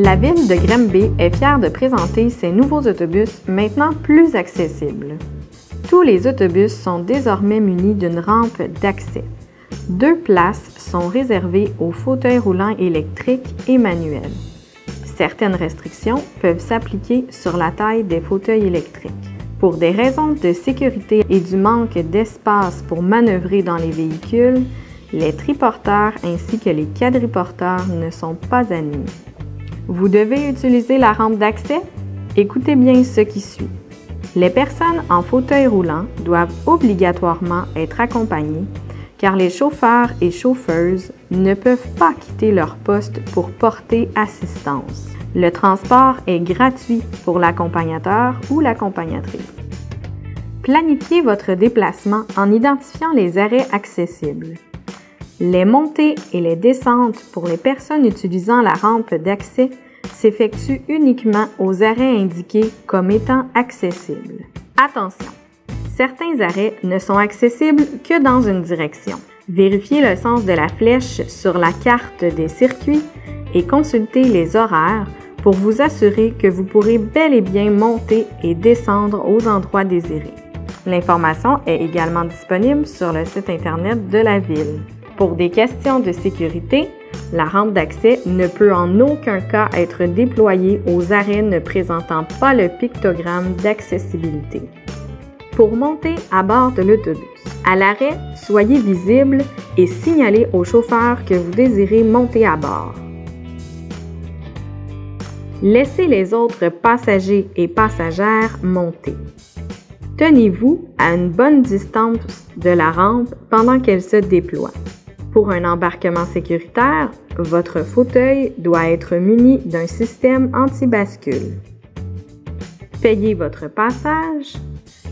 La ville de Granby est fière de présenter ses nouveaux autobus maintenant plus accessibles. Tous les autobus sont désormais munis d'une rampe d'accès. 2 places sont réservées aux fauteuils roulants électriques et manuels. Certaines restrictions peuvent s'appliquer sur la taille des fauteuils électriques. Pour des raisons de sécurité et du manque d'espace pour manœuvrer dans les véhicules, les triporteurs ainsi que les quadriporteurs ne sont pas admis. Vous devez utiliser la rampe d'accès? Écoutez bien ce qui suit. Les personnes en fauteuil roulant doivent obligatoirement être accompagnées car les chauffeurs et chauffeuses ne peuvent pas quitter leur poste pour porter assistance. Le transport est gratuit pour l'accompagnateur ou l'accompagnatrice. Planifiez votre déplacement en identifiant les arrêts accessibles. Les montées et les descentes pour les personnes utilisant la rampe d'accès s'effectuent uniquement aux arrêts indiqués comme étant accessibles. Attention! Certains arrêts ne sont accessibles que dans une direction. Vérifiez le sens de la flèche sur la carte des circuits et consultez les horaires pour vous assurer que vous pourrez bel et bien monter et descendre aux endroits désirés. L'information est également disponible sur le site Internet de la ville. Pour des questions de sécurité, la rampe d'accès ne peut en aucun cas être déployée aux arrêts ne présentant pas le pictogramme d'accessibilité. Pour monter à bord de l'autobus, à l'arrêt, soyez visible et signalez au chauffeur que vous désirez monter à bord. Laissez les autres passagers et passagères monter. Tenez-vous à une bonne distance de la rampe pendant qu'elle se déploie. Pour un embarquement sécuritaire, votre fauteuil doit être muni d'un système anti-bascule. Payez votre passage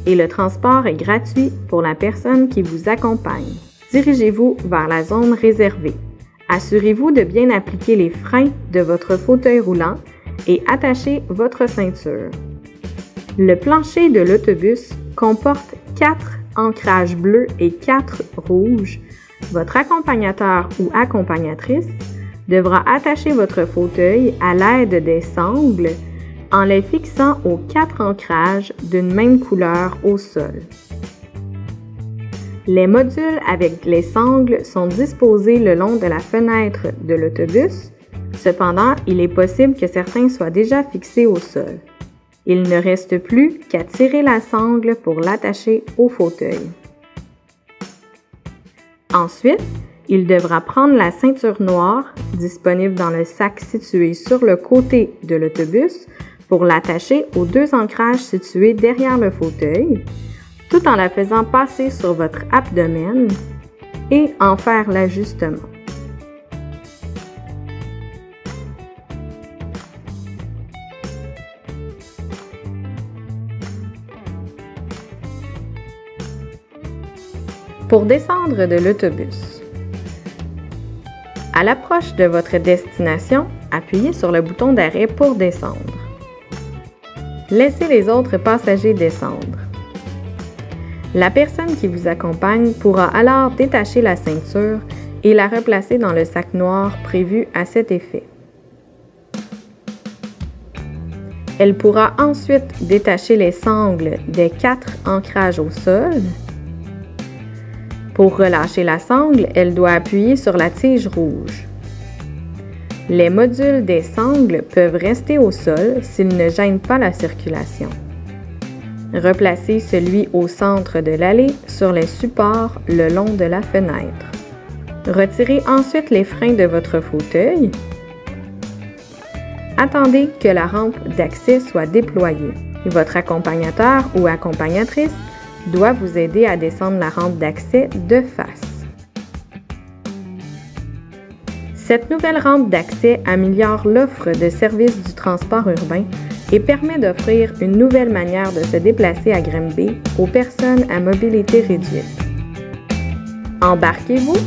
et le transport est gratuit pour la personne qui vous accompagne. Dirigez-vous vers la zone réservée. Assurez-vous de bien appliquer les freins de votre fauteuil roulant et attachez votre ceinture. Le plancher de l'autobus comporte 4 ancrages bleus et 4 rouges. Votre accompagnateur ou accompagnatrice devra attacher votre fauteuil à l'aide des sangles en les fixant aux 4 ancrages d'une même couleur au sol. Les modules avec les sangles sont disposés le long de la fenêtre de l'autobus. Cependant, il est possible que certains soient déjà fixés au sol. Il ne reste plus qu'à tirer la sangle pour l'attacher au fauteuil. Ensuite, il devra prendre la ceinture noire disponible dans le sac situé sur le côté de l'autobus pour l'attacher aux 2 ancrages situés derrière le fauteuil, tout en la faisant passer sur votre abdomen et en faire l'ajustement. Pour descendre de l'autobus, à l'approche de votre destination, appuyez sur le bouton d'arrêt pour descendre. Laissez les autres passagers descendre. La personne qui vous accompagne pourra alors détacher la ceinture et la replacer dans le sac noir prévu à cet effet. Elle pourra ensuite détacher les sangles des 4 ancrages au sol. Pour relâcher la sangle, elle doit appuyer sur la tige rouge. Les modules des sangles peuvent rester au sol s'ils ne gênent pas la circulation. Replacez celui au centre de l'allée sur les supports le long de la fenêtre. Retirez ensuite les freins de votre fauteuil. Attendez que la rampe d'accès soit déployée. Votre accompagnateur ou accompagnatrice doit vous aider à descendre la rampe d'accès de face. Cette nouvelle rampe d'accès améliore l'offre de services du transport urbain et permet d'offrir une nouvelle manière de se déplacer à Granby aux personnes à mobilité réduite. Embarquez-vous!